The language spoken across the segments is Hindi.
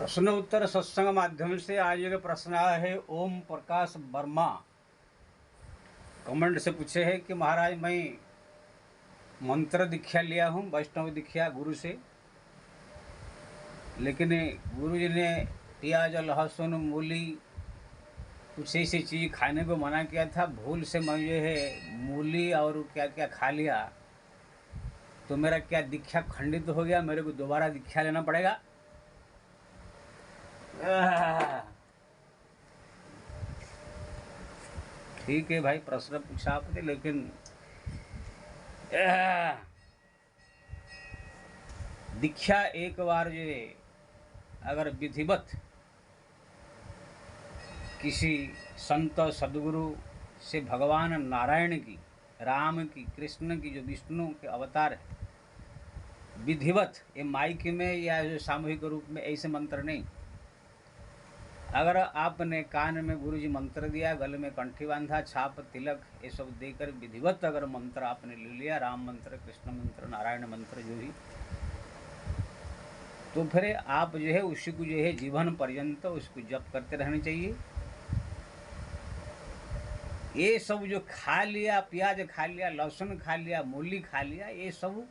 प्रश्न उत्तर सत्संग माध्यम से आज एक प्रश्न आया है। ओम प्रकाश वर्मा कमेंट से पूछे है कि महाराज मैं मंत्र दीक्षा लिया हूँ, वैष्णव दीक्षा गुरु से, लेकिन गुरु जी ने प्याज लहसुन मूली कुछ ऐसी चीज़ खाने को मना किया था। भूल से मैं जो है मूली और क्या क्या खा लिया, तो मेरा क्या दीक्षा खंडित हो गया? मेरे को दोबारा दीक्षा लेना पड़ेगा? ठीक है भाई, प्रश्न पूछा आपने, लेकिन दीक्षा एक बार जो है अगर विधिवत किसी संत सदगुरु से भगवान नारायण की, राम की, कृष्ण की, जो विष्णु के अवतार है, विधिवत, ये माइक में या जो सामूहिक रूप में ऐसे मंत्र नहीं, अगर आपने कान में गुरु जी मंत्र दिया, गले में कंठी बांधा, छाप तिलक ये सब देकर विधिवत अगर मंत्र आपने ले लिया, राम मंत्र, कृष्ण मंत्र, नारायण मंत्र जो भी, तो फिर आप जो है उसी को जो है जीवन पर्यंत उसको जप करते रहना चाहिए। ये सब जो खा लिया, प्याज खा लिया, लहसुन खा लिया, मूली खा लिया, ये सब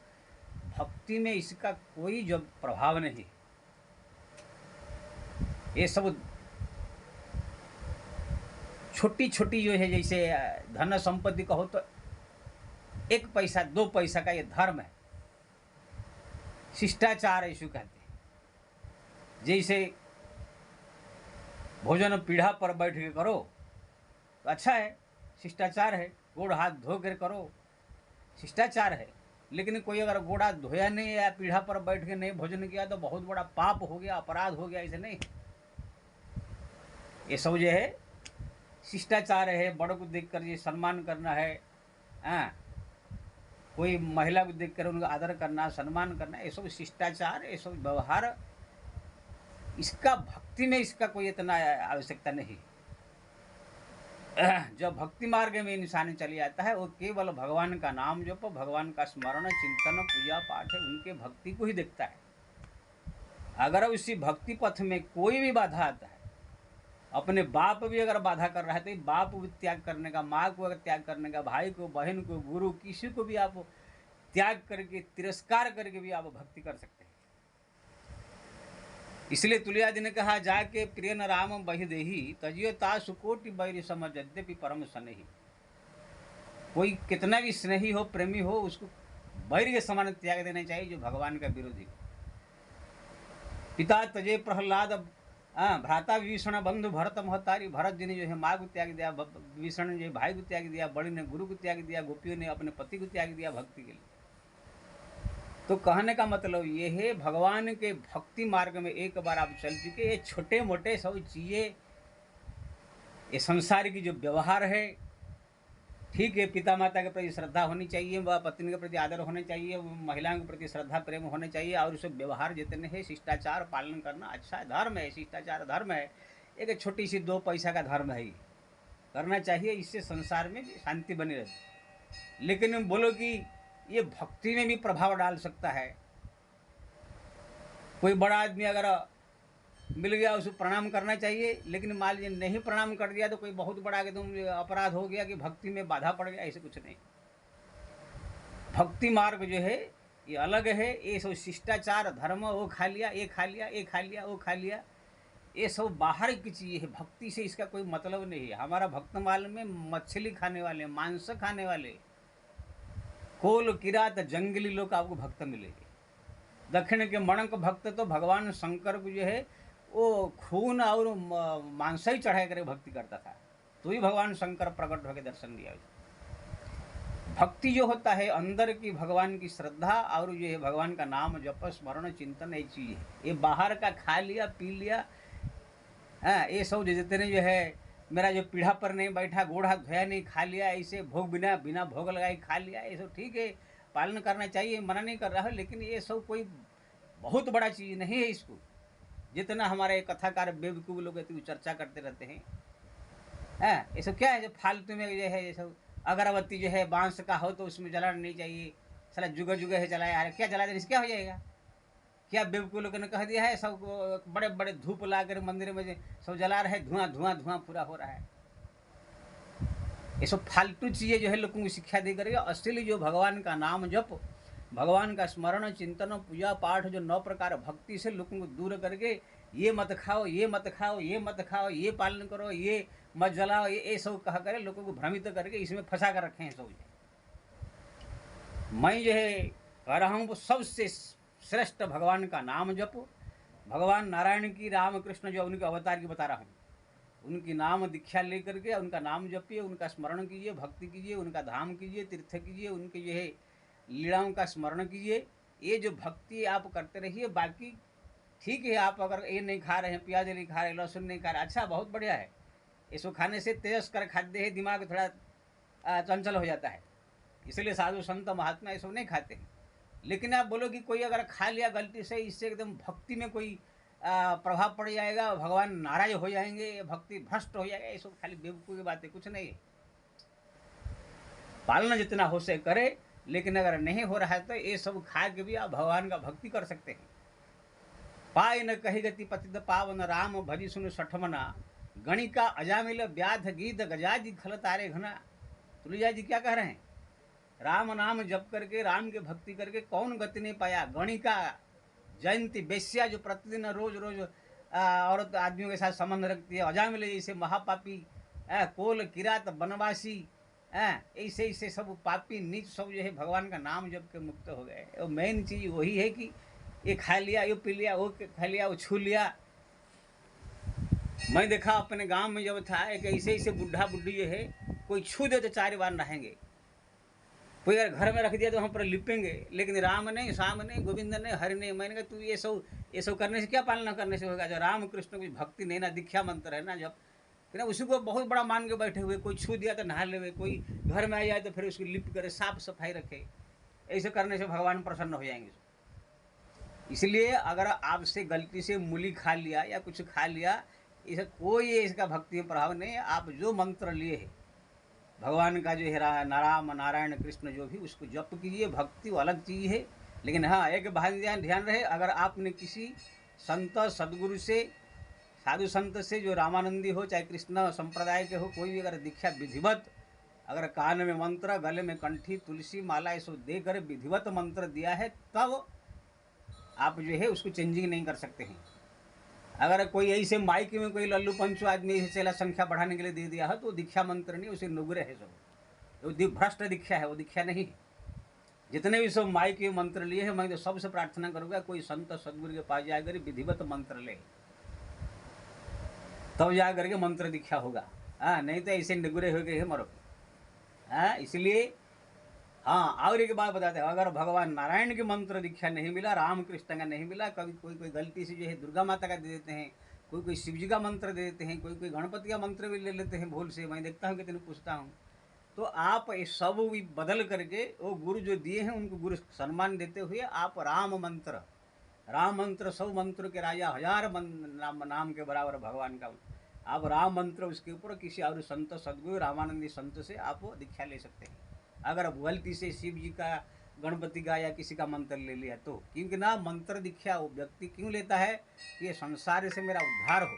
भक्ति में इसका कोई जो प्रभाव नहीं। ये सब छोटी छोटी जो है, जैसे धन संपत्ति कहो तो 1 पैसा 2 पैसा का ये धर्म है, शिष्टाचार ऐसे कहते हैं। जैसे भोजन पीढ़ा पर बैठ के करो तो अच्छा है, शिष्टाचार है, गोड़ हाथ धो कर करो, शिष्टाचार है। लेकिन कोई अगर गोड़ हाथ धोया नहीं या पीढ़ा पर बैठ के नहीं भोजन किया तो बहुत बड़ा पाप हो गया, अपराध हो गया, ऐसे नहीं। ये सब जो है शिष्टाचार है, बड़ों को देखकर ये सम्मान करना है, कोई महिला को देखकर उनका आदर करना, सम्मान करना, ये सब शिष्टाचार, ये सब व्यवहार, इसका भक्ति में इसका कोई इतना आवश्यकता नहीं। जब भक्ति मार्ग में इंसान चली जाता है, वो केवल भगवान का नाम जप, भगवान का स्मरण, चिंतन, पूजा पाठ है, उनके भक्ति को ही देखता है। अगर उसी भक्ति पथ में कोई भी बाधा आता है, अपने बाप भी अगर बाधा कर रहा है, तो बाप को त्याग करने का, माँ को अगर त्याग करने का, भाई को, बहन को, गुरु, किसी को भी आप त्याग करके, तिरस्कार करके भी आप भक्ति कर सकते हैं। इसलिए तुलसीदास जी ने कहा, जाके प्रिय न राम बहि देही, तजियो तासु कोटि बैरि सम यद्यपि परम स्नेही। कोई कितना भी स्नेही हो, प्रेमी हो, उसको बैर के समान त्याग देना चाहिए जो भगवान का विरोधी हो। पिता तजे प्रहलाद, भ्राता विभीषण, बंधु भरत महतारी। भरत जी ने जो है माँ को त्याग दिया, विभीषण ने जो है भाई को त्याग दिया, बड़ी ने गुरु को त्याग दिया, गोपियों ने अपने पति को त्याग दिया भक्ति के लिए। तो कहने का मतलब ये है, भगवान के भक्ति मार्ग में एक बार आप चल चुके, ये छोटे मोटे सब चीज़ें, ये संसार की जो व्यवहार है, ठीक है, पिता माता के प्रति श्रद्धा होनी चाहिए, वह पत्नी के प्रति आदर होने चाहिए, महिलाओं के प्रति श्रद्धा प्रेम होने चाहिए, और उसे व्यवहार जितने हैं शिष्टाचार पालन करना अच्छा है, धर्म है, शिष्टाचार धर्म है। एक छोटी सी 2 पैसा का धर्म है, करना चाहिए, इससे संसार में शांति बनी रहती। लेकिन बोलो कि ये भक्ति में भी प्रभाव डाल सकता है। कोई बड़ा आदमी अगर मिल गया, उसको प्रणाम करना चाहिए, लेकिन मान लीजिए नहीं प्रणाम कर दिया तो कोई बहुत बड़ा एकदम अपराध हो गया कि भक्ति में बाधा पड़ गया, ऐसे कुछ नहीं। भक्ति मार्ग जो है ये अलग है। ये सब शिष्टाचार धर्म, वो खा लिया, ये खा लिया, ये खा लिया, वो खा लिया, ये सब बाहर की चीज़ है, भक्ति से इसका कोई मतलब नहीं है। हमारा भक्तमाल में मछली खाने वाले, मांस खाने वाले, कोल किरात जंगली लोग आपको भक्त मिलेंगे। दक्षिण के मणक भक्त तो भगवान शंकर को जो है वो खून और मांस ही चढ़ा कर भक्ति करता था, तो ही भगवान शंकर प्रकट होकर दर्शन दिया। भक्ति जो होता है अंदर की भगवान की श्रद्धा और जो है भगवान का नाम जप, स्मरण, चिंतन, ये चीज़ है। ये बाहर का खा लिया, पी लिया, ये सब जितने जो है, मेरा जो पीढ़ा पर नहीं बैठा, गोड़ हाथ धोया नहीं, खा लिया, ऐसे भोग बिना बिना भोग लगाए खा लिया, ये सब ठीक है, पालन करना चाहिए, मना नहीं कर रहा है, लेकिन ये सब कोई बहुत बड़ा चीज़ नहीं है। इसको जितना हमारे कथाकार बेवकूफ़ लोग चर्चा करते रहते हैं, ये सब क्या है, जो फालतू में जो है, ये सब अगरबत्ती जो है बांस का हो तो उसमें जलाना नहीं चाहिए, साला जुगा जुगा है जलाया, अरे क्या जला देने से क्या हो जाएगा, क्या बेवकूफ लोगों ने कह दिया है, सब बड़े बड़े धूप ला कर मंदिर में सब जला रहे, धुआं धुआं धुआं पूरा हो रहा है। ये सब फालतू चीज़ें जो है लोगों को शिक्षा दे करके असली जो भगवान का नाम जप, भगवान का स्मरण चिंतन पूजा पाठ, जो 9 प्रकार भक्ति से लोगों को दूर करके ये मत खाओ, ये मत खाओ, ये मत खाओ, ये पालन करो, ये मत जलाओ, ये सब कहा करे लोगों को भ्रमित करके इसमें फंसा कर रखे हैं सब। मैं जो है कह रहा हूँ वो सबसे श्रेष्ठ भगवान का नाम जपो। भगवान नारायण की, राम कृष्ण जो उनके अवतार की बता रहा हूँ, उनकी नाम दीक्षा लेकर के उनका नाम जपिए, उनका स्मरण कीजिए, भक्ति कीजिए, उनका धाम कीजिए, तीर्थ कीजिए, उनके जो है लीलाओं का स्मरण कीजिए। ये जो भक्ति आप करते रहिए। बाकी ठीक है, आप अगर ये नहीं खा रहे हैं, प्याज नहीं खा रहे, लहसुन नहीं खा रहे, अच्छा बहुत बढ़िया है। इसको खाने से तेजस्कर खाद्य है, दिमाग थोड़ा चंचल हो जाता है, इसलिए साधु संत महात्मा ये सब नहीं खाते हैं। लेकिन आप बोलो कि कोई अगर खा लिया गलती से, इससे एकदम भक्ति में कोई प्रभाव पड़ जाएगा, भगवान नाराज हो जाएंगे, भक्ति भ्रष्ट हो जाएगा, ये सब खाली बेवकूफ़ी की बात है, कुछ नहीं है। पालना जितना हो से करे, लेकिन अगर नहीं हो रहा है तो ये सब खा के भी आप भगवान का भक्ति कर सकते हैं। पाए न कही गति पतित पावन, राम भजी सुन सठमना, गणिका अजामिल व्याध गीत गजाजी खल तारे घना। तुलसीदास जी क्या कह रहे हैं? राम नाम जप करके, राम की भक्ति करके कौन गति नहीं पाया? गणिका जयंती वेश्या जो प्रतिदिन रोज रोज औरत आदमियों के साथ संबंध रखती है, अजामिल जैसे महापापी, कोल किरात बनवासी, ऐसे ऐसे सब पापी नीच सब जो है भगवान का नाम जप के मुक्त हो गए। और मेन चीज वही है कि ये खा लिया, ये पी लिया, वो खा लिया, वो छू लिया। मैं देखा अपने गांव में जब था, एक ऐसे ऐसे बुढ़ा बुढ़ी जो है, कोई छू दे तो 4 बार नहाएंगे, कोई अगर घर में रख दिया तो हम पर लिपेंगे, लेकिन राम नहीं, श्याम नहीं, गोविंद नहीं, हरि नहीं। मैंने कहा तू ये सब करने से क्या पालना करने से होगा? जो राम कृष्ण की भक्ति नहीं ना, दीक्षा मंत्र है ना जब, ना उसी को बहुत बड़ा मान के बैठे हुए, कोई छू दिया तो नहा ले, कोई घर में आ जाए तो फिर उसकी लिप करे, साफ सफाई रखे। ऐसे करने से भगवान प्रसन्न हो जाएंगे। इसलिए अगर आपसे गलती से मूली खा लिया या कुछ खा लिया, इसे कोई इसका भक्ति में प्रभाव नहीं है। आप जो मंत्र लिए है भगवान का, जो है राम नारायण कृष्ण जो भी, उसको जप कीजिए। भक्ति वो अलग चीज़ है। लेकिन हाँ, एक बात ध्यान रहे, अगर आपने किसी संत सदगुरु से, साधु संत से जो रामानंदी हो चाहे कृष्ण संप्रदाय के हो, कोई भी अगर दीक्षा विधिवत, अगर कान में मंत्र, गले में कंठी, तुलसी माला, ये सब देकर विधिवत मंत्र दिया है, तब आप जो है उसको चेंजिंग नहीं कर सकते हैं। अगर कोई ऐसे माइक में कोई लल्लू पंचू आदमी चला संख्या बढ़ाने के लिए दे दिया है, तो दीक्षा मंत्र नहीं, उसे नुगरे है सब, वो भ्रष्ट दीक्षा है, वो दीक्षा नहीं है। जितने भी सब माइक के मंत्र लिए हैं, मैं तो सबसे प्रार्थना करूँगा कोई संत सदगुरु के पास जाकर विधिवत मंत्र ले, तब जा करके मंत्र दीक्षा होगा। हाँ, नहीं तो ऐसे निगुरे हो गए मरो। हाँ, इसलिए हाँ, और एक बात बताते हैं, अगर भगवान नारायण की मंत्र दीक्षा नहीं मिला, राम कृष्ण का नहीं मिला, कभी कोई गलती से जो है दुर्गा माता का दे देते हैं, कोई शिव जी का मंत्र दे देते हैं, कोई गणपति का मंत्र भी ले लेते हैं भूल से, मैं देखता हूँ कितने पूछता हूँ। तो आप ये सब भी बदल करके वो गुरु जो दिए हैं उनको गुरु सम्मान देते हुए आप राम मंत्र 100 मंत्र के राजा, 1000 नाम के बराबर भगवान का, आप राम मंत्र उसके ऊपर किसी और संत सदगुरु रामानंदी संत से आप दीक्षा ले सकते हैं। अगर गलती से शिव जी का, गणपति का या किसी का मंत्र ले लिया तो, क्योंकि ना मंत्र दीक्षा वो व्यक्ति क्यों लेता है कि ये संसार से मेरा उद्धार हो,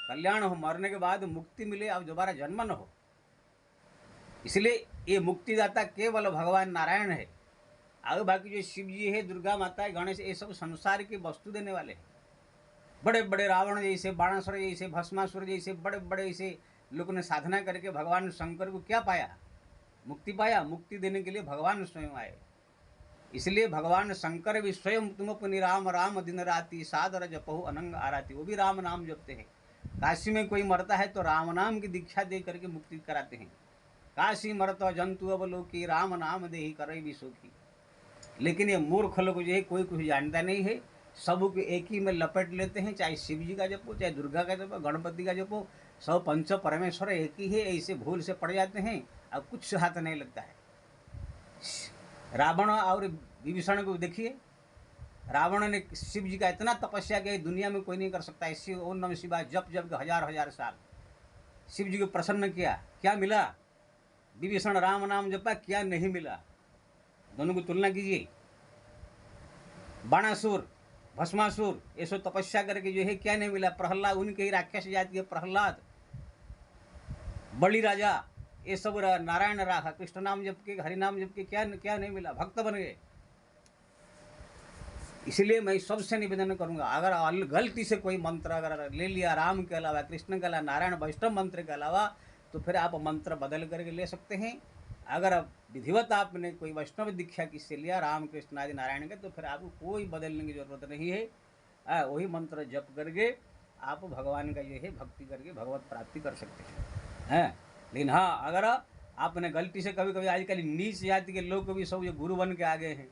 कल्याण हो, मरने के बाद मुक्ति मिले, अब दोबारा जन्म न हो। इसलिए ये मुक्तिदाता केवल भगवान नारायण है। आगे बाकी जो शिव जी है, दुर्गा माता है, गणेश, ये सब संसार की वस्तु देने वाले हैं। बड़े बड़े रावण जैसे, बाणासुर जैसे, भस्मासुर जैसे बड़े बड़े ऐसे लोगों ने साधना करके भगवान शंकर को क्या पाया? मुक्ति पाया। मुक्ति देने के लिए भगवान स्वयं आए। इसलिए भगवान शंकर भी स्वयं तुमपुनि राम राम दिन राति, सादर जपहु अनंग आराती, वो भी राम नाम जपते हैं। काशी में कोई मरता है तो राम नाम की दीक्षा दे करके मुक्ति कराते हैं। काशी मरत जंतु अवलोकी, राम नाम दे ही करे भी सुखी। लेकिन ये मूर्ख लोग जो है कोई कुछ जानता नहीं है, सब को एक ही में लपेट लेते हैं, चाहे शिव जी का जपो, चाहे दुर्गा का जपो, गणपति का जपो, सब पंच परमेश्वर एक ही है, ऐसे भूल से पड़ जाते हैं, अब कुछ हाथ नहीं लगता है। रावण और विभीषण को देखिए, रावण ने शिव जी का इतना तपस्या किया दुनिया में कोई नहीं कर सकता। शिव ओम नमः शिवाय जप जप के 1000 साल शिव जी को प्रसन्न किया, क्या मिला? विभीषण राम नाम जपा, क्या नहीं मिला? दोनों को तुलना कीजिए। बाणासुर भस्मासुर, ये सो तपस्या करके जो है क्या नहीं मिला, प्रहलाद, उनके ही राक्षस जाति के प्रहलाद, बलि राजा, ये सब नारायण राखा, कृष्ण नाम जप के, हरि नाम जप के, क्या क्या नहीं मिला, भक्त बन गए। इसलिए मैं सबसे निवेदन करूंगा, अगर गलती से कोई मंत्र अगर ले लिया राम के अलावा, कृष्ण के अलावा, नारायण वैष्णव मंत्र के अलावा, तो फिर आप मंत्र बदल करके ले सकते हैं। अगर विधिवत आपने कोई वैष्णव दीक्षा किससे लिया, राम कृष्ण आदि नारायण के, तो फिर आपको कोई बदलने की जरूरत नहीं है। वही मंत्र जप करके आप भगवान का जो है भक्ति करके भगवत प्राप्ति कर सकते हैं। लेकिन हाँ, अगर आपने गलती से कभी कभी, आजकल नीच जाति के लोग भी सब जो गुरु बन के आ गए हैं,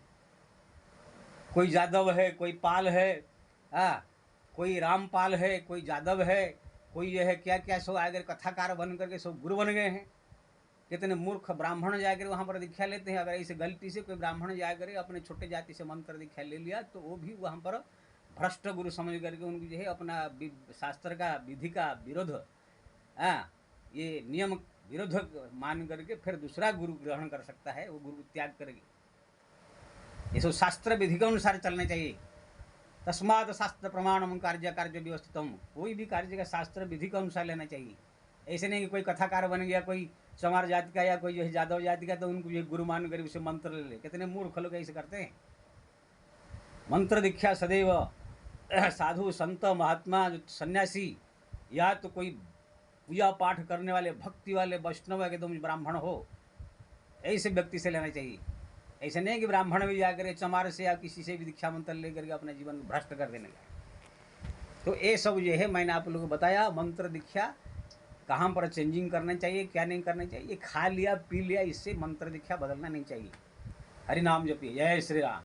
कोई यादव है, कोई पाल है, कोई रामपाल है, कोई यादव है, कोई ये है क्या क्या, सब आकर कथाकार बन करके सब गुरु बन गए हैं। कितने मूर्ख ब्राह्मण जाकर वहाँ पर दीक्षा लेते हैं। अगर इसे गलती से कोई ब्राह्मण जाकर अपने छोटे जाति से मंत्र दीक्षा ले लिया, तो वो भी वहाँ पर भ्रष्ट गुरु समझ करके उनको जो है अपना शास्त्र का, विधि का विरोध, ये नियम विरोध मान करके फिर दूसरा गुरु ग्रहण कर सकता है, वो गुरु त्याग करेगी। ये सब शास्त्र विधि के अनुसार चलना चाहिए। तस्मात् शास्त्र प्रमाणम कार्य कार्य व्यवस्थितम, कोई भी कार्य का शास्त्र विधि के अनुसार लेना चाहिए। ऐसे नहीं कि कोई कथाकार बन गया, कोई चमार जाति का या कोई जो है यादव जाति का, तो उनको ये गुरु मान कर उसे मंत्र ले ले। कितने मूर्ख लोग ऐसे करते हैं। मंत्र दीक्षा सदैव साधु संत महात्मा सन्यासी, या तो कोई पूजा पाठ करने वाले भक्ति वाले वैष्णव एकदम ब्राह्मण हो, ऐसे व्यक्ति से लेना चाहिए। ऐसे नहीं कि ब्राह्मण भी जाकर चमार से या किसी से भी दीक्षा मंत्र लेकर के अपना जीवन भ्रष्ट कर देने लगा। तो ये सब जो है मैंने आप लोगों को बताया, मंत्र दीक्षा कहाँ पर चेंजिंग करना चाहिए, क्या नहीं करना चाहिए। खा लिया पी लिया इससे मंत्र दीक्षा बदलना नहीं चाहिए। हरि नाम जपिए। जय श्री राम।